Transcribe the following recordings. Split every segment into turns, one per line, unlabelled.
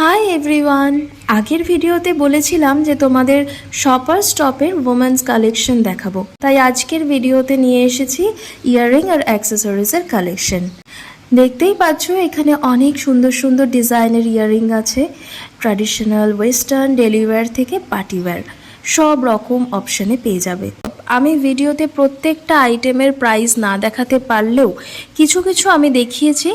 Hi everyone, আগের ভিডিওতে বলেছিলাম যে তোমাদের শপার স্টপের ওমেন্স কালেকশন দেখাবো, তাই আজকের ভিডিওতে নিয়ে এসেছি ইয়াররিং আর অ্যাক্সেসরিজের কালেকশন। দেখতেই পাচ্ছ এখানে অনেক সুন্দর সুন্দর ডিজাইনের ইয়াররিং আছে, ট্র্যাডিশনাল, ওয়েস্টার্ন, ডেলি ওয়্যার থেকে পার্টি ওয়্যার সব রকম অপশানে পেয়ে যাবে। আমি ভিডিওতে প্রত্যেকটা আইটেমের প্রাইস না দেখাতে পারলেও কিছু কিছু আমি দেখিয়েছি,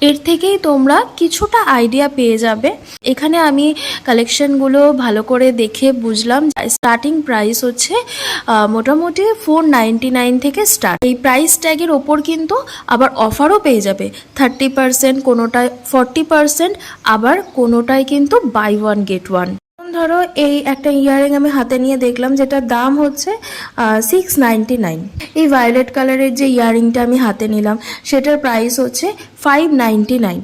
এর থেকেই তোমরা কিছুটা আইডিয়া পেয়ে যাবে। এখানে আমি কালেকশনগুলো ভালো করে দেখে বুঝলাম স্টার্টিং প্রাইস হচ্ছে মোটামুটি 499 থেকে স্টার্ট। এই প্রাইস ট্যাগের ওপর কিন্তু আবার অফারও পেয়ে যাবে 30%, কোনোটায় 40%, আবার কোনোটায় কিন্তু বাই ওয়ান গেট ওয়ান। ধরো এই একটা ইয়াররিং আমি হাতে নিয়ে দেখলাম যেটার দাম হচ্ছে 699। এই ভায়োলেট কালারের যে ইয়াররিংটা আমি হাতে নিলাম সেটার প্রাইস হচ্ছে 599।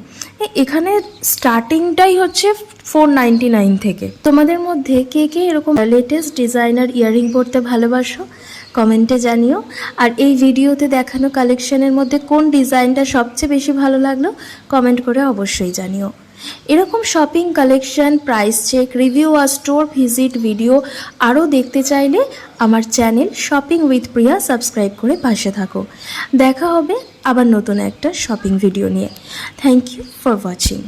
এখানে স্টার্টিংটাই হচ্ছে 499 থেকে। তোমাদের মধ্যে কে কে এরকম লেটেস্ট ডিজাইনার ইয়াররিং পরতে ভালোবাসো কমেন্টে জানিও। আর এই ভিডিওতে দেখানো কালেকশনের মধ্যে কোন ডিজাইনটা সবচেয়ে বেশি ভালো লাগলো কমেন্ট করে অবশ্যই জানিও। এরকম shopping collection, price check, review আর স্টোর ভিজিট ভিডিও আরও দেখতে চাইলে আমার channel shopping with Priya subscribe করে পাশে থাকো। দেখা হবে আবার নতুন একটা শপিং ভিডিও নিয়ে। Thank you for watching.